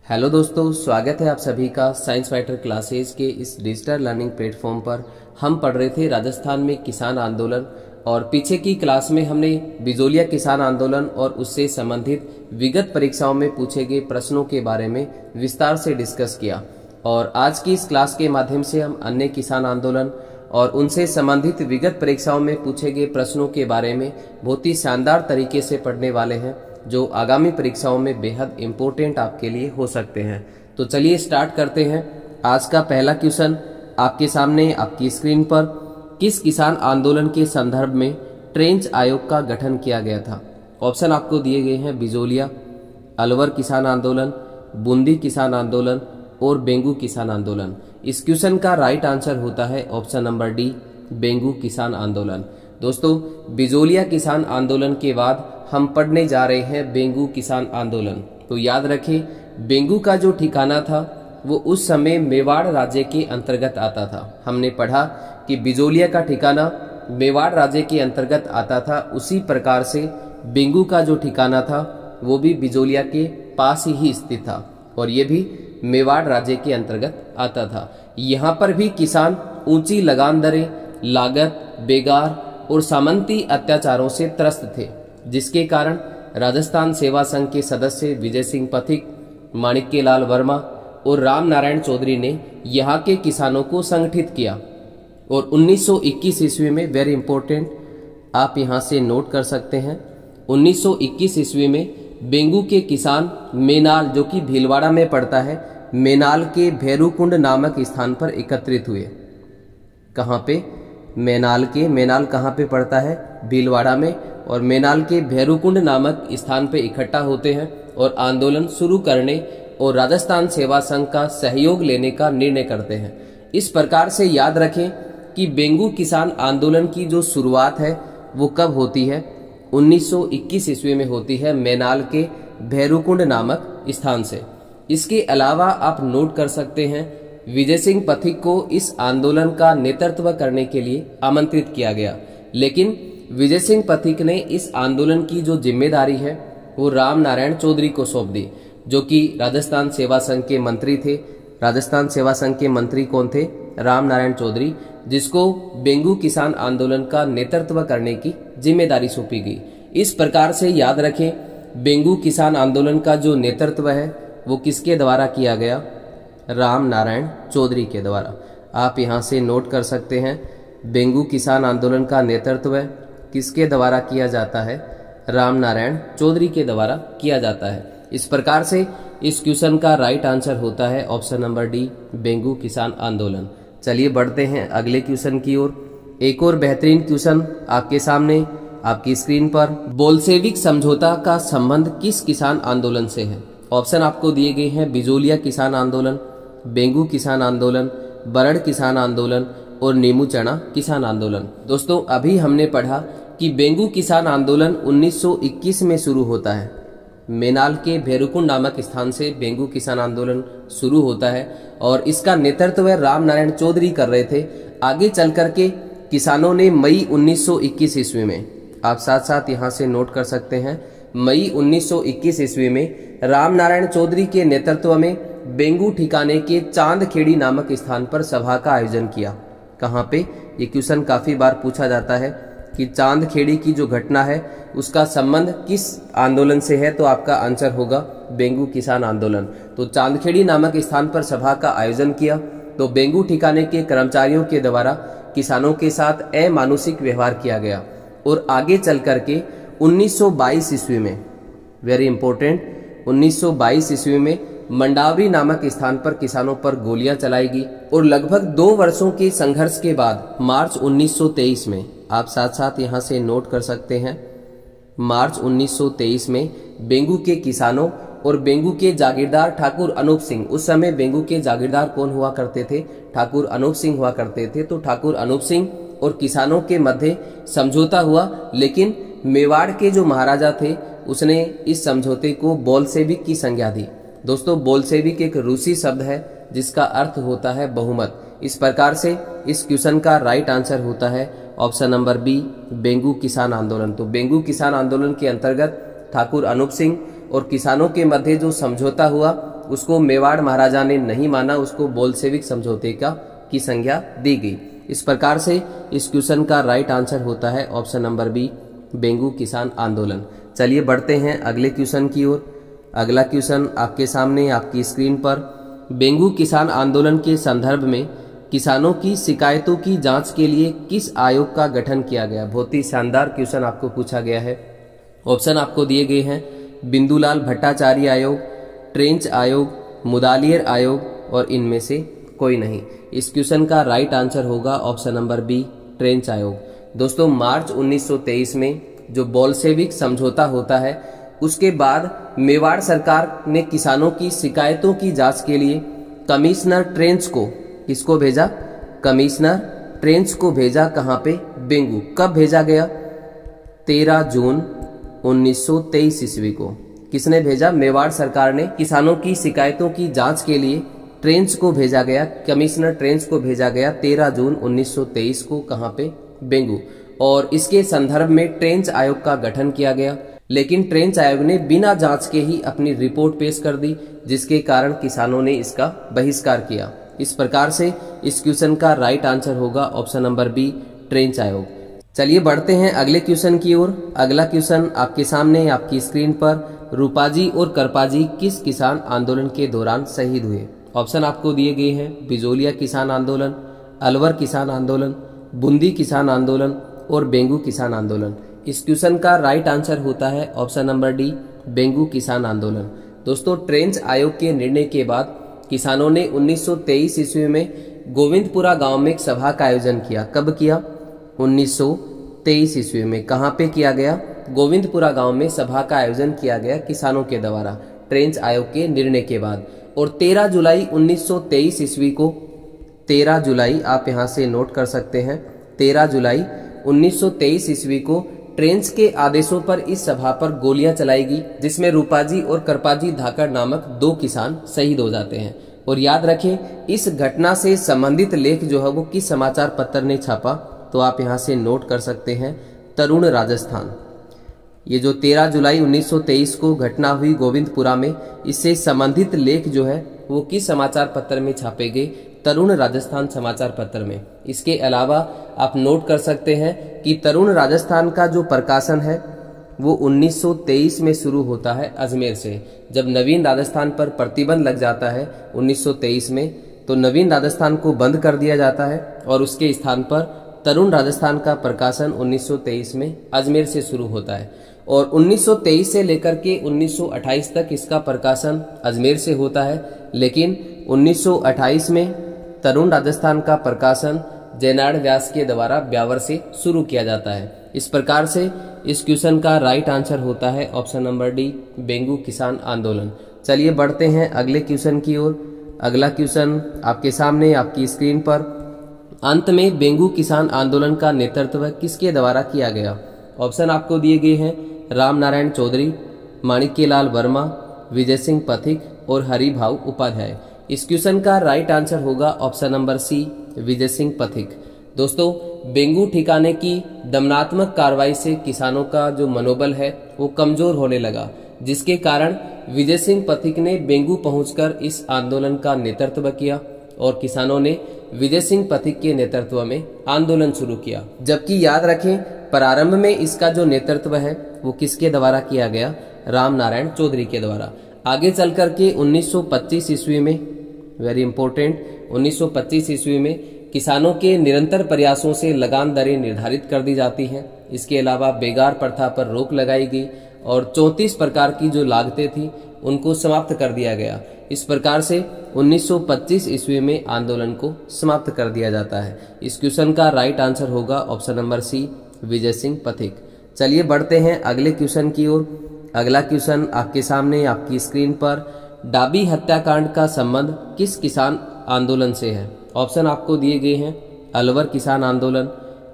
Hello दोस्तों, स्वागत है आप सभी का साइंस फाइटर क्लासेज के इस डिजिटल लर्निंग प्लेटफॉर्म पर। हम पढ़ रहे थे राजस्थान में किसान आंदोलन और पीछे की क्लास में हमने बिजोलिया किसान आंदोलन और उससे संबंधित विगत परीक्षाओं में पूछे गए प्रश्नों के बारे में विस्तार से डिस्कस किया। और आज की इस क्लास के माध्यम से हम अन्य किसान आंदोलन और उनसे संबंधित विगत परीक्षाओं में पूछे गए प्रश्नों के बारे में बहुत ही शानदार तरीके से पढ़ने वाले हैं, जो आगामी परीक्षाओं में बेहद इम्पोर्टेंट आपके लिए हो सकते हैं। तो चलिए स्टार्ट करते हैं। आज का पहला क्वेश्चन आपके सामने आपकी स्क्रीन पर, किस किसान आंदोलन के संदर्भ में ट्रेंच आयोग का गठन किया गया था? ऑप्शन आपको दिए गए हैं बिजोलिया, अलवर किसान आंदोलन, बूंदी किसान आंदोलन और बेंगू किसान आंदोलन। इस क्वेश्चन का राइट आंसर होता है ऑप्शन नंबर डी, बेंगू किसान आंदोलन। दोस्तों, बिजोलिया किसान आंदोलन के बाद हम पढ़ने जा रहे हैं बेंगू किसान आंदोलन। तो याद रखें, बेंगू का जो ठिकाना था वो उस समय मेवाड़ राज्य के अंतर्गत आता था। हमने पढ़ा कि बिजोलिया का ठिकाना मेवाड़ राज्य के अंतर्गत आता था, उसी प्रकार से बेंगू का जो ठिकाना था वो भी बिजोलिया के पास ही स्थित था और ये भी मेवाड़ राज्य के अंतर्गत आता था। यहाँ पर भी किसान ऊंची लगान दरें, लागत, बेगार और सामंती अत्याचारों से त्रस्त थे, जिसके कारण राजस्थान सेवा संघ के सदस्य विजय सिंह पथिक, माणिक्यलाल वर्मा और राम नारायण चौधरी ने यहाँ के किसानों को संगठित किया। और 1921 ईस्वी में, वेरी इंपॉर्टेंट, आप यहाँ से नोट कर सकते हैं, 1921 ईस्वी में बेंगू के किसान मेनाल, जो कि भीलवाड़ा में पड़ता है, मेनाल के भैरूकुंड नामक स्थान पर एकत्रित हुए। कहाँ पे? मेनाल कहाँ पे पड़ता है? भीलवाड़ा में। और मेनाल के भैरूकुंड नामक स्थान पे इकट्ठा होते हैं और आंदोलन शुरू करने और राजस्थान सेवा संघ का सहयोग लेने का निर्णय करते हैं। इस प्रकार से याद रखें कि बेंगू किसान आंदोलन की जो शुरुआत है वो कब होती है? 1921 ईस्वी में होती है, मेनाल के भैरूकुंड नामक स्थान से। इसके अलावा आप नोट कर सकते हैं, विजय सिंह पथिक को इस आंदोलन का नेतृत्व करने के लिए आमंत्रित किया गया, लेकिन विजय सिंह पथिक ने इस आंदोलन की जो जिम्मेदारी है वो राम नारायण चौधरी को सौंप दी, जो कि राजस्थान सेवा संघ के मंत्री थे। राजस्थान सेवा संघ के मंत्री कौन थे? राम नारायण चौधरी, जिसको बेंगू किसान आंदोलन का नेतृत्व करने की जिम्मेदारी सौंपी गई। इस प्रकार से याद रखें, बेंगू किसान आंदोलन का जो नेतृत्व है वो किसके द्वारा किया गया? राम नारायण चौधरी के द्वारा। आप यहाँ से नोट कर सकते हैं, बेंगू किसान आंदोलन का नेतृत्व किसके द्वारा किया जाता है? राम नारायण चौधरी के द्वारा किया जाता है। इस प्रकार से इस क्वेश्चन का राइट आंसर होता है ऑप्शन नंबर डी, बेंगू किसान आंदोलन। चलिए बढ़ते हैं अगले क्वेश्चन की ओर। एक और बेहतरीन क्वेश्चन आपके सामने आपकी स्क्रीन पर, बोल्शेविक समझौता का संबंध किस किसान आंदोलन से है? ऑप्शन आपको दिए गए हैं बिजोलिया किसान आंदोलन, बेंगू किसान आंदोलन, बरड़ किसान आंदोलन और नीमू चना किसान आंदोलन। दोस्तों, अभी हमने पढ़ा कि बेंगू किसान आंदोलन 1921 में शुरू होता है। मेनाल के भैरूकुंड नामक स्थान से बेंगू किसान आंदोलन शुरू होता है और इसका नेतृत्व राम नारायण चौधरी कर रहे थे। आगे चल करके किसानों ने मई 1921 ईस्वी में, आप साथ साथ यहाँ से नोट कर सकते हैं, मई 1921 ईस्वी में राम नारायण चौधरी के नेतृत्व में बेंगू ठिकाने के चांदखेड़ी नामक स्थान पर सभा का आयोजन किया। कहाँ पे? ये क्वेश्चन काफी बार पूछा जाता है कि चांदखेड़ी की जो घटना है उसका संबंध किस आंदोलन से है, तो आपका आंसर होगा बेंगू किसान आंदोलन। तो चांदखेड़ी नामक स्थान पर सभा का आयोजन किया तो बेंगू ठिकाने के कर्मचारियों के द्वारा किसानों के साथ अमानुषिक व्यवहार किया गया और आगे चल करके 1922 ईस्वी में, वेरी इंपॉर्टेंट, 1922 ईस्वी में मंडावरी नामक स्थान पर किसानों पर गोलियां चलाई गई और लगभग 2 वर्षों के संघर्ष के बाद मार्च 1923 में, आप साथ साथ यहां से नोट कर सकते हैं, मार्च 1923 में बेंगू के किसानों और बेंगू के जागीरदार ठाकुर अनूप सिंह, उस समय बेंगू के जागीरदार कौन हुआ करते थे? ठाकुर अनूप सिंह हुआ करते थे। तो ठाकुर अनूप सिंह और किसानों के मध्य समझौता हुआ, लेकिन मेवाड़ के जो महाराजा थे उसने इस समझौते को बोल्शेविक की संज्ञा दी। दोस्तों, बोल्शेविक एक रूसी शब्द है जिसका अर्थ होता है बहुमत। इस प्रकार से इस क्वेश्चन का राइट आंसर होता है ऑप्शन नंबर बी, बेंगू किसान आंदोलन। तो बेंगू किसान आंदोलन के अंतर्गत ठाकुर अनूप सिंह और किसानों के मध्य जो समझौता हुआ उसको मेवाड़ महाराजा ने नहीं माना, उसको बोल्शेविक समझौते की संज्ञा दी गई। इस प्रकार से इस क्वेश्चन का राइट आंसर होता है ऑप्शन नंबर बी, बेंगू किसान आंदोलन। चलिए बढ़ते हैं अगले क्वेश्चन की ओर। अगला क्वेश्चन आपके सामने आपकी स्क्रीन पर, बेंगू किसान आंदोलन के संदर्भ में किसानों की शिकायतों की जांच के लिए किस आयोग का गठन किया गया। बहुत ही शानदार क्वेश्चन आपको पूछा गया है। ऑप्शन आपको दिए गए हैं, बिंदुलाल भट्टाचार्य आयोग, ट्रेंच आयोग, मुदालियर आयोग और इनमें से कोई नहीं। इस क्वेश्चन का राइट आंसर होगा ऑप्शन नंबर बी, ट्रेंच आयोग। दोस्तों मार्च 1923 में जो बोल्शेविक समझौता होता है उसके बाद मेवाड़ सरकार ने किसानों की शिकायतों की जांच के लिए कमिश्नर ट्रेंच को, किसको भेजा, कमिश्नर ट्रेंच को भेजा। कहां पे, बेंगू। कब भेजा गया, 13 जून 1923 ईस्वी को। किसने भेजा, मेवाड़ सरकार ने किसानों की शिकायतों की जांच के लिए ट्रेंच को भेजा गया, कमिश्नर ट्रेंच को भेजा गया 13 जून 1923 को। कहां पे, बेंगू। और इसके संदर्भ में ट्रेंच आयोग का गठन किया गया, लेकिन ट्रेंच आयोग ने बिना जांच के ही अपनी रिपोर्ट पेश कर दी, जिसके कारण किसानों ने इसका बहिष्कार किया। इस प्रकार से इस क्वेश्चन का राइट आंसर होगा ऑप्शन नंबर बी, ट्रेंच आयोग। चलिए बढ़ते हैं अगले क्वेश्चन की ओर। अगला क्वेश्चन आपके सामने आपकी स्क्रीन पर, रूपाजी और करपाजी किस किसान आंदोलन के दौरान शहीद हुए। ऑप्शन आपको दिए गए हैं, बिजोलिया किसान आंदोलन, अलवर किसान आंदोलन, बूंदी किसान आंदोलन और बेंगू किसान आंदोलन। इस क्वेश्चन का राइट आंसर होता है ऑप्शन नंबर डी, बेंगू किसान आंदोलन। दोस्तों ट्रेंच आयोग के निर्णय के बाद किसानों ने 1923 ईस्वी में गोविंदपुरा गांव में एक सभा का आयोजन किया। कब किया, 1923 ईस्वी में। कहां पे किया गया, गोविंदपुरा गांव में सभा का आयोजन किया गया किसानों के द्वारा ट्रेंच आयोग के निर्णय के बाद। और 13 जुलाई 1923 ईस्वी को, 13 जुलाई आप यहां से नोट कर सकते हैं, 13 जुलाई 1923 ईस्वी को ट्रेंच के आदेशों पर इस सभा पर गोलियां चलाई गई, जिसमें रूपाजी और करपाजी धाकड़ नामक 2 किसान शहीद हो जाते हैं। और याद रखें, इस घटना से संबंधित लेख जो है वो किस समाचार पत्र ने छापा, तो आप यहां से नोट कर सकते हैं, तरुण राजस्थान। ये जो 13 जुलाई 1923 को घटना हुई गोविंदपुरा में, इससे संबंधित लेख जो है वो किस समाचार पत्र में छापे गए, तरुण राजस्थान समाचार पत्र में। इसके अलावा आप नोट कर सकते हैं कि तरुण राजस्थान का जो प्रकाशन है वो 1923 में शुरू होता है अजमेर से। जब नवीन राजस्थान पर प्रतिबंध लग जाता है 1923 में, तो नवीन राजस्थान को बंद कर दिया जाता है और उसके स्थान पर तरुण राजस्थान का प्रकाशन 1923 में अजमेर से शुरू होता है। और 1923 से लेकर के 1928 तक इसका प्रकाशन अजमेर से होता है, लेकिन 1928 में तरुण राजस्थान का प्रकाशन जयनाड़ व्यास के द्वारा ब्यावर से शुरू किया जाता है। इस प्रकार से इस क्वेश्चन का राइट आंसर होता है ऑप्शन नंबर डी, बेंगू किसान आंदोलन। चलिए बढ़ते हैं अगले क्वेश्चन की ओर। अगला क्वेश्चन आपके सामने आपकी स्क्रीन पर, अंत में बेंगू किसान आंदोलन का नेतृत्व किसके द्वारा किया गया। ऑप्शन आपको दिए गए हैं, राम नारायण चौधरी, माणिक्यलाल वर्मा, विजय सिंह पथिक और हरिभाऊ उपाध्याय। इस क्वेश्चन का राइट आंसर होगा option number C, Vijay Singh Pathik. दोस्तों बेंगू ठिकाने की दमनात्मक कार्रवाई से किसानों का जो मनोबल है वो कमजोर होने लगा, जिसके कारण विजय सिंह पथिक ने बेंगू पहुंचकर इस आंदोलन का नेतृत्व किया और किसानों ने विजय सिंह पथिक के नेतृत्व में आंदोलन शुरू किया। जबकि याद रखें, प्रारंभ में इसका जो नेतृत्व है वो किसके द्वारा किया गया, राम नारायण चौधरी के द्वारा। आगे चल करके 1925 ईस्वी में, वेरी इंपॉर्टेंट, 1925 ईस्वी में किसानों के निरंतर प्रयासों से लगान दरें निर्धारित कर दी जाती हैं। इसके अलावा बेगार प्रथा पर रोक लगाई गई और 34 प्रकार की जो लागतें थी उनको समाप्त कर दिया गया। इस प्रकार से 1925 ईस्वी में आंदोलन को समाप्त कर दिया जाता है। इस क्वेश्चन का राइट आंसर होगा option number C, Vijay Singh Pathik. चलिए बढ़ते हैं अगले क्वेश्चन की ओर। अगला क्वेश्चन आपके सामने आपकी स्क्रीन पर, डाबी हत्याकांड का संबंध किस किसान आंदोलन से है। ऑप्शन आपको दिए गए हैं, अलवर किसान आंदोलन,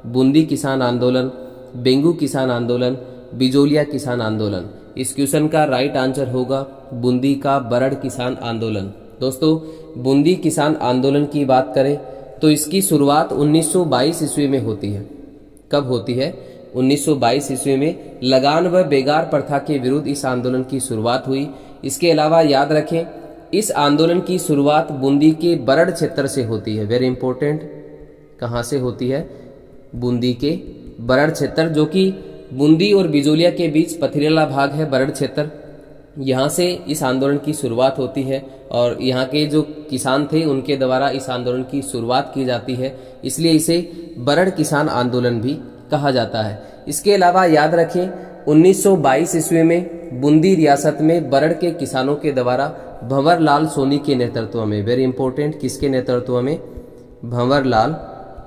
बूंदी किसान आंदोलन, बेंगू किसान आंदोलन, बिजोलिया किसान आंदोलन। इस क्वेश्चन का राइट आंसर होगा बूंदी का बरड़ किसान आंदोलन। दोस्तों बूंदी किसान आंदोलन की बात करें तो इसकी शुरुआत 1922 ईस्वी में होती है। कब होती है, 1922 ईस्वी में लगान व बेगार प्रथा के विरुद्ध इस आंदोलन की शुरुआत हुई। इसके अलावा याद रखें इस आंदोलन की शुरुआत बूंदी के बरड़ क्षेत्र से होती है। वेरी इंपॉर्टेंट, कहाँ से होती है? बूंदी के बरड़ क्षेत्र, जो कि बूंदी और बिजोलिया के बीच पथरीला भाग है बरड़ क्षेत्र। यहाँ से इस आंदोलन की शुरुआत होती है और यहाँ के जो किसान थे उनके द्वारा इस आंदोलन की शुरुआत की जाती है, इसलिए इसे बरड़ किसान आंदोलन भी कहा जाता है। इसके अलावा याद रखें 1922 ईस्वी में बूंदी रियासत में बरड़ के किसानों के द्वारा भंवर लाल सोनी के नेतृत्व में, वेरी इंपॉर्टेंट, किसके नेतृत्व में? भंवर लाल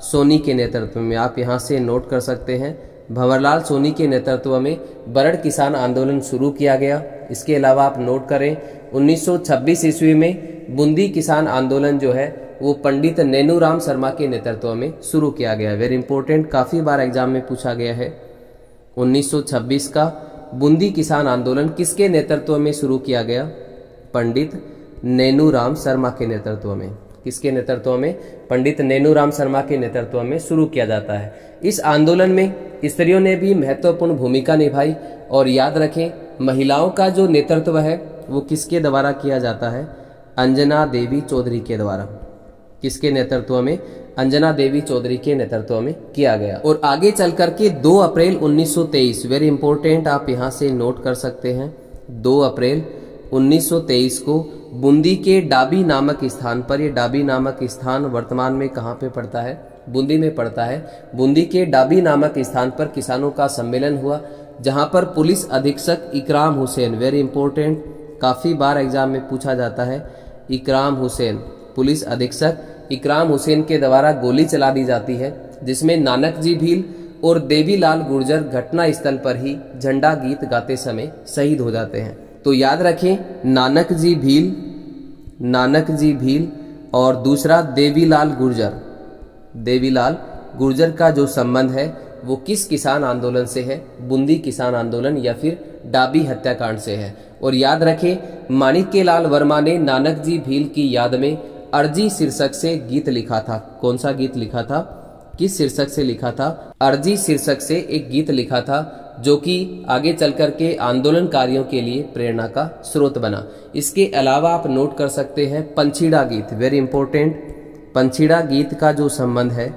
सोनी के नेतृत्व में, आप यहाँ से नोट कर सकते हैं, भंवरलाल सोनी के नेतृत्व में बरड़ किसान आंदोलन शुरू किया गया। इसके अलावा आप नोट करें 1926 ईस्वी में बूंदी किसान आंदोलन जो है वो पंडित नैनूराम शर्मा के नेतृत्व में शुरू किया गया। वेरी इंपॉर्टेंट, काफी बार एग्जाम में पूछा गया है। 1926 का बूंदी किसान आंदोलन किसके नेतृत्व में शुरू किया गया? पंडित नैनूराम शर्मा के नेतृत्व में। किसके नेतृत्व में? पंडित नैनूराम शर्मा के नेतृत्व में शुरू किया जाता है। इस आंदोलन में स्त्रियों ने भी महत्वपूर्ण भूमिका निभाई और याद रखें महिलाओं का जो नेतृत्व है वो किसके द्वारा किया जाता है? अंजना देवी चौधरी के द्वारा। किसके नेतृत्व में? अंजना देवी चौधरी के नेतृत्व में किया गया। और आगे चल करके 2 अप्रैल 1923, वेरी इंपॉर्टेंट, आप यहां से नोट कर सकते हैं, 2 अप्रैल 1923 को बूंदी के डाबी नामक स्थान पर, ये डाबी नामक स्थान वर्तमान में कहाँ पे पड़ता है? बूंदी में पड़ता है। बूंदी के डाबी नामक स्थान पर किसानों का सम्मेलन हुआ, जहां पर पुलिस अधीक्षक इकराम हुसैन, वेरी इंपॉर्टेंट, काफी बार एग्जाम में पूछा जाता है, इकराम हुसैन, पुलिस अधीक्षक इकराम हुसैन के द्वारा गोली चला दी जाती है, जिसमें नानक जी भील और देवीलाल गुर्जर घटना स्थल पर ही झंडा गीत गाते समय शहीद हो जाते हैं। तो याद रखें नानक जी भील और दूसरा देवीलाल गुर्जर का जो संबंध है वो किस किसान आंदोलन से है? बूंदी किसान आंदोलन या फिर डाबी हत्याकांड से है। और याद रखें माणिक्यलाल वर्मा ने नानक जी भील की याद में अर्जी शीर्षक से गीत लिखा था। कौन सा गीत लिखा था? किस शीर्षक से लिखा था? अर्जी शीर्षक से एक गीत लिखा था, जो कि आगे चलकर के आंदोलनकारियों के लिए प्रेरणा का स्रोत बना। इसके अलावा आप नोट कर सकते हैं पंछीड़ा गीत, वेरी इंपॉर्टेंट, पंछीड़ा गीत का जो संबंध है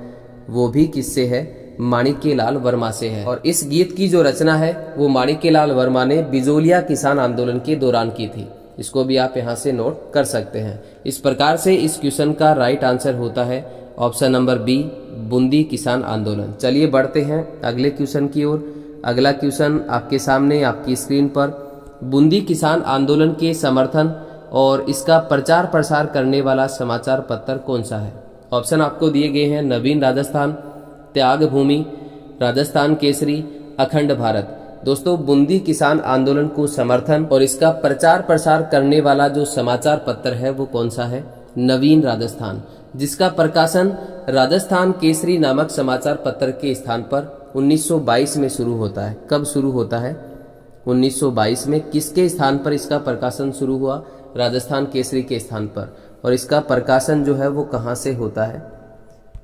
वो भी किससे है? माणिक्यलाल वर्मा से है। और इस गीत की जो रचना है वो माणिक्यलाल वर्मा ने बिजोलिया किसान आंदोलन के दौरान की थी। इसको भी आप यहाँ से नोट कर सकते हैं। इस प्रकार से इस क्वेश्चन का राइट आंसर होता है ऑप्शन नंबर बी, बूंदी किसान आंदोलन। चलिए बढ़ते हैं अगले क्वेश्चन की ओर। अगला क्वेश्चन आपके सामने आपकी स्क्रीन पर, बूंदी किसान आंदोलन के समर्थन और इसका प्रचार प्रसार करने वाला समाचार पत्र कौन सा है? ऑप्शन आपको दिए गए हैं नवीन राजस्थान, त्याग भूमि, राजस्थान केसरी, अखंड भारत। दोस्तों बूंदी किसान आंदोलन को समर्थन और इसका प्रचार प्रसार करने वाला जो समाचार पत्र है वो कौन सा है? नवीन राजस्थान, जिसका प्रकाशन राजस्थान केसरी नामक समाचार पत्र के स्थान पर 1922 में शुरू होता है। कब शुरू होता है? 1922 में। किसके स्थान पर इसका प्रकाशन शुरू हुआ? राजस्थान केसरी के स्थान पर। और इसका प्रकाशन जो है वो कहाँ से होता है?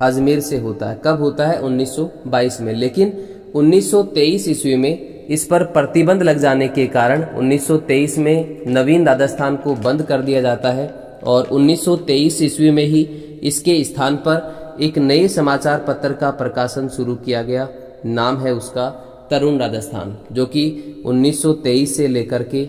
अजमेर से होता है। कब होता है? 1922 में। लेकिन 1923 ईस्वी में इस पर प्रतिबंध लग जाने के कारण 1923 में नवीन राजस्थान को बंद कर दिया जाता है और 1923 ईस्वी में ही इसके स्थान पर एक नए समाचार पत्र का प्रकाशन शुरू किया गया। नाम है उसका तरुण राजस्थान, जो कि 1923 से लेकर के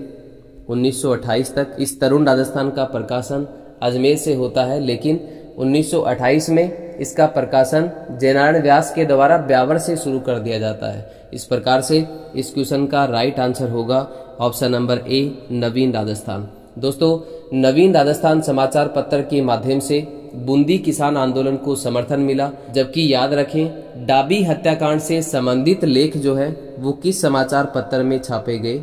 1928 तक इस तरुण राजस्थान का प्रकाशन अजमेर से होता है। लेकिन 1928 में इसका प्रकाशन जयनारायण व्यास के द्वारा ब्यावर से शुरू कर दिया जाता है। इस प्रकार से इस क्वेश्चन का राइट आंसर होगा ऑप्शन नंबर ए, नवीन राजस्थान। दोस्तों नवीन राजस्थान समाचार पत्र के माध्यम से बूंदी किसान आंदोलन को समर्थन मिला, जबकि याद रखें डाबी हत्याकांड से संबंधित लेख जो है वो किस समाचार पत्र में छापे गए?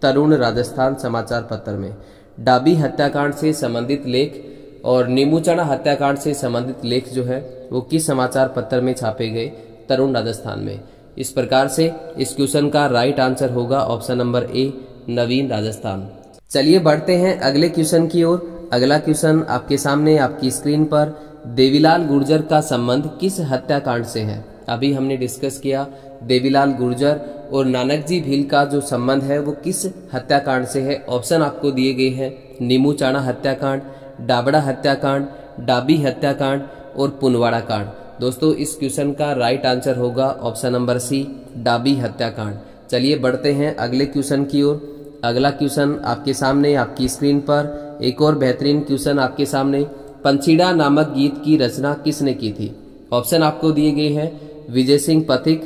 तरुण राजस्थान समाचार पत्र में। डाबी हत्याकांड से संबंधित लेख और नीमूचना हत्याकांड से संबंधित लेख जो है वो किस समाचार पत्र में छापे गए? तरुण राजस्थान में। इस प्रकार से इस क्वेश्चन का राइट आंसर होगा ऑप्शन नंबर ए, नवीन राजस्थान। चलिए बढ़ते हैं अगले क्वेश्चन की ओर। अगला क्वेश्चन आपके सामने आपकी स्क्रीन पर, देवीलाल गुर्जर का संबंध किस हत्याकांड से है? अभी हमने डिस्कस किया देवीलाल गुर्जर और नानक जी भील का जो संबंध है वो किस हत्याकांड से है। ऑप्शन आपको दिए गए हैं नीमूचाणा हत्याकांड, डाबड़ा हत्याकांड, डाबी हत्याकांड और पुनवाड़ा कांड। दोस्तों इस क्वेश्चन का राइट आंसर होगा ऑप्शन नंबर सी, डाबी हत्याकांड। चलिए बढ़ते हैं अगले क्वेश्चन की ओर। अगला क्वेश्चन आपके सामने आपकी स्क्रीन पर एक और बेहतरीन क्वेश्चन आपके सामने। पंछीड़ा नामक गीत की रचना किसने की थी। ऑप्शन आपको दिए गए हैं विजय सिंह पथिक,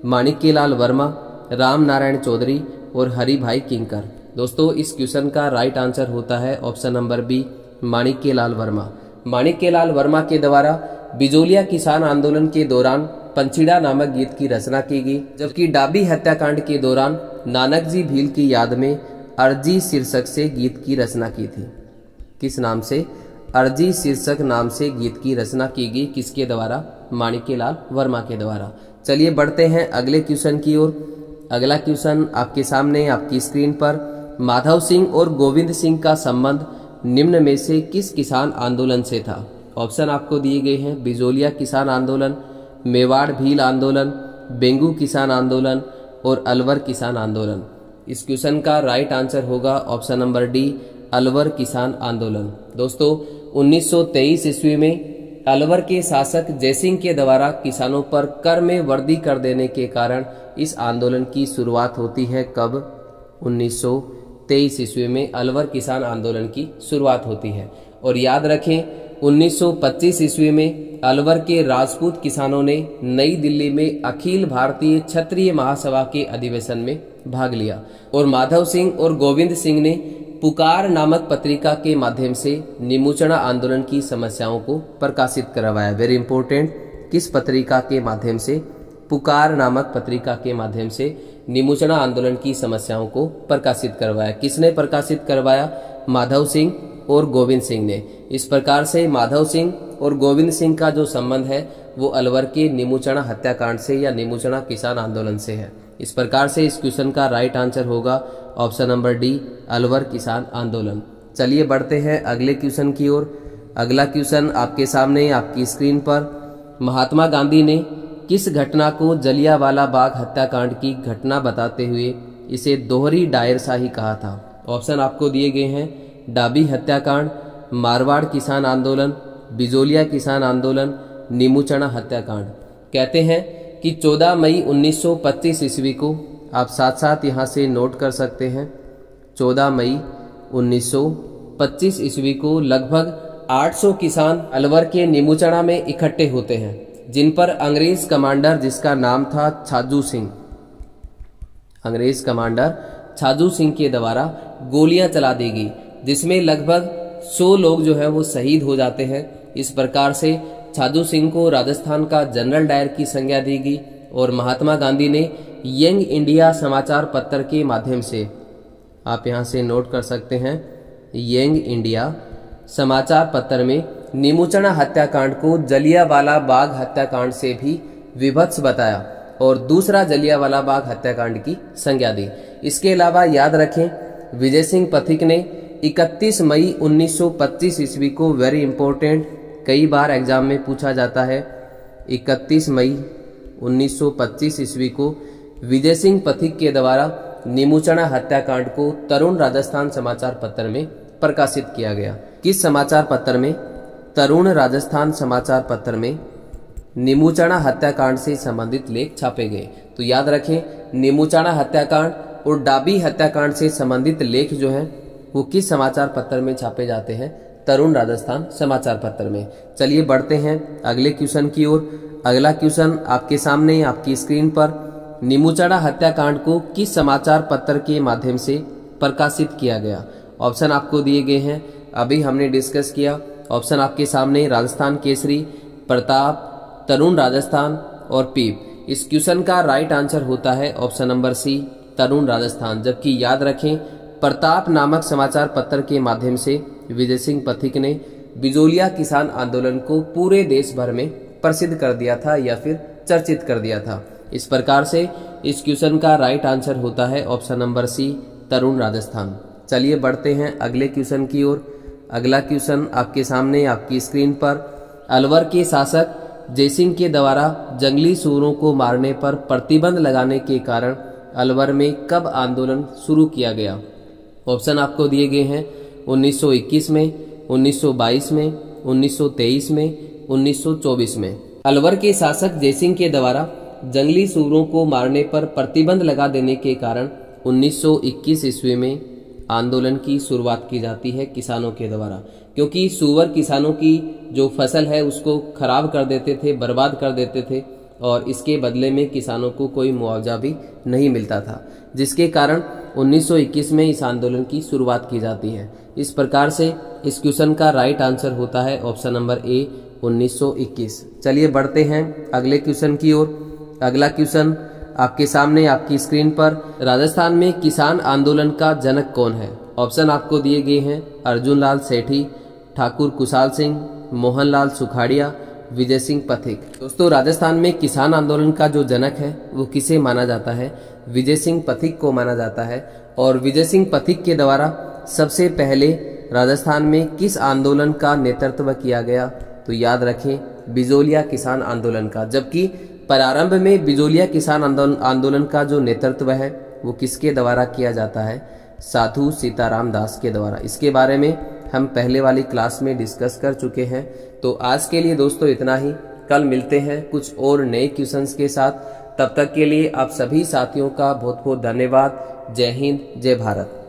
माणिक्यलाल वर्मा, राम नारायण चौधरी और हरि भाई किंकर। दोस्तों इस क्वेश्चन का राइट आंसर होता है option number B, Manikyalal Verma. Manikyalal Verma के द्वारा बिजोलिया किसान आंदोलन के दौरान पंछीड़ा नामक गीत की रचना की गई, जबकि डाबी हत्याकांड के दौरान नानक जी भील की याद में अर्जी शीर्षक से गीत की रचना की थी। किस नाम से? अर्जी शीर्षक नाम से गीत की रचना की गई। किसके द्वारा? माणिक्यलाल वर्मा के द्वारा। चलिए बढ़ते हैं अगले क्वेश्चन की ओर। अगला क्वेश्चन आपके सामने आपकी स्क्रीन पर। माधव सिंह और गोविंद सिंह का संबंध निम्न में से किस किसान आंदोलन से था। ऑप्शन आपको दिए गए हैं बिजोलिया किसान आंदोलन, मेवाड़ भील आंदोलन, बेंगू किसान आंदोलन और अलवर किसान आंदोलन। इस क्वेश्चन का राइट आंसर होगा ऑप्शन नंबर डी, अलवर किसान आंदोलन। दोस्तों 1923 ईस्वी में अलवर के शासक जयसिंह के द्वारा किसानों पर कर में वृद्धि कर देने के कारण इस आंदोलन की शुरुआत होती है। कब? 1923 ईस्वी में अलवर किसान आंदोलन की शुरुआत होती है। और याद रखें 1925 ईस्वी में अलवर के राजपूत किसानों ने नई दिल्ली में अखिल भारतीय क्षत्रिय महासभा के अधिवेशन में भाग लिया और माधव सिंह और गोविंद सिंह ने पुकार नामक पत्रिका के माध्यम से नीमूचना आंदोलन की समस्याओं को प्रकाशित करवाया। वेरी इंपॉर्टेंट, किस पत्रिका के माध्यम से? पुकार नामक पत्रिका के माध्यम से नीमूचना आंदोलन की समस्याओं को प्रकाशित करवाया। किसने प्रकाशित करवाया? माधव सिंह और गोविंद सिंह ने। इस प्रकार से माधव सिंह और गोविंद सिंह का जो संबंध है वो अलवर के नीमूचना हत्याकांड से या नीमूचना किसान आंदोलन से है। इस प्रकार से इस क्वेश्चन का राइट आंसर होगा ऑप्शन नंबर डी, अलवर किसान आंदोलन। चलिए बढ़ते हैं अगले क्वेश्चन की ओर। अगला क्वेश्चन आपके सामने आपकी स्क्रीन पर। महात्मा गांधी ने किस घटना को जलियांवाला बाग हत्याकांड की घटना बताते हुए इसे दोहरी डायरशाही कहा था। ऑप्शन आपको दिए गए हैं डाबी हत्याकांड, मारवाड़ किसान आंदोलन, बिजोलिया किसान आंदोलन, नीमूचना हत्याकांड। कहते हैं कि 14 मई 1925 ईस्वी को, आप साथ साथ यहाँ से नोट कर सकते हैं, 14 मई 1925 ईस्वी को लगभग 800 किसान अलवर के नीमूचना में इकट्ठे होते हैं, जिन पर अंग्रेज कमांडर जिसका नाम था छाजू सिंह, अंग्रेज कमांडर छाजू सिंह के द्वारा गोलियां चला दी गई, जिसमें लगभग 100 लोग जो है वो शहीद हो जाते हैं। इस प्रकार से छाजू सिंह को राजस्थान का जनरल डायर की संज्ञा दी गई और महात्मा गांधी ने यंग इंडिया समाचार पत्र के माध्यम से, आप यहां से नोट कर सकते हैं, यंग इंडिया समाचार पत्र में नीमूचना हत्याकांड को जलियांवाला बाग हत्याकांड से भी विभत्स बताया और दूसरा जलियांवाला बाग हत्याकांड की संज्ञा दी। इसके अलावा याद रखें विजय सिंह पथिक ने 31 मई 1925 ईस्वी को, वेरी इंपॉर्टेंट, कई बार एग्जाम में पूछा जाता है, 31 मई 1925 ईस्वी को विजय सिंह पथिक के द्वारा नीमूचना हत्याकांड को तरुण राजस्थान समाचार पत्र में प्रकाशित किया गया। किस समाचार पत्र में? तरुण राजस्थान समाचार पत्र में नीमूचना हत्याकांड से संबंधित लेख छापे गए। तो याद रखें नीमूचना हत्याकांड और डाबी हत्याकांड से संबंधित लेख जो हैं वो किस समाचार पत्र में छापे जाते हैं? तरुण राजस्थान समाचार पत्र में। चलिए बढ़ते हैं अगले क्वेश्चन की ओर। अगला क्वेश्चन आपके सामने आपकी स्क्रीन पर। नीमूचना हत्याकांड को किस समाचार पत्र के माध्यम से प्रकाशित किया गया? ऑप्शन आपको दिए गए हैं, अभी हमने डिस्कस किया। ऑप्शन आपके सामने राजस्थान केसरी, प्रताप, तरुण राजस्थान और पीप। इस क्वेश्चन का राइट आंसर होता है ऑप्शन नंबर सी, तरुण राजस्थान। जबकि याद रखें प्रताप नामक समाचार पत्र के माध्यम से विजय सिंह पथिक ने बिजोलिया किसान आंदोलन को पूरे देश भर में प्रसिद्ध कर दिया था या फिर चर्चित कर दिया था। इस प्रकार से इस क्वेश्चन का राइट आंसर होता है ऑप्शन नंबर सी, तरुण राजस्थान। चलिए बढ़ते हैं अगले क्वेश्चन की ओर। अगला क्वेश्चन आपके सामने आपकी स्क्रीन पर। अलवर के शासक जयसिंह के द्वारा जंगली सूरों को मारने पर प्रतिबंध लगाने के कारण अलवर में कब आंदोलन शुरू किया गया? ऑप्शन आपको दिए गए हैं 1921 में, 1922 में, 1923 में, 1924 में। अलवर के शासक जयसिंह के द्वारा जंगली सूरों को मारने पर प्रतिबंध लगा देने के कारण 1921 ईस्वी में आंदोलन की शुरुआत की जाती है किसानों के द्वारा, क्योंकि सूअर किसानों की जो फसल है उसको खराब कर देते थे, बर्बाद कर देते थे और इसके बदले में किसानों को कोई मुआवजा भी नहीं मिलता था, जिसके कारण 1921 में इस आंदोलन की शुरुआत की जाती है। इस प्रकार से इस क्वेश्चन का राइट आंसर होता है ऑप्शन नंबर ए 1921। चलिए बढ़ते हैं अगले क्वेश्चन की ओर। अगला क्वेश्चन आपके सामने आपकी स्क्रीन पर, राजस्थान में किसान आंदोलन का जनक कौन है? ऑप्शन आपको दिए गए हैं अर्जुन लाल सेठी, ठाकुर कुशाल सिंह, मोहनलाल सुखाड़िया, विजय सिंह पथिक। दोस्तों, राजस्थान में किसान आंदोलन का जो जनक है वो किसे माना जाता है? विजय सिंह पथिक को माना जाता है। और विजय सिंह पथिक के द्वारा सबसे पहले राजस्थान में किस आंदोलन का नेतृत्व किया गया? तो याद रखें, बिजोलिया किसान आंदोलन का। जबकि प्रारंभ में बिजोलिया किसान आंदोलन का जो नेतृत्व है वो किसके द्वारा किया जाता है? साधु सीताराम दास के द्वारा। इसके बारे में हम पहले वाली क्लास में डिस्कस कर चुके हैं। तो आज के लिए दोस्तों इतना ही। कल मिलते हैं कुछ और नए क्वेश्चंस के साथ। तब तक के लिए आप सभी साथियों का बहुत बहुत धन्यवाद। जय हिंद, जय भारत।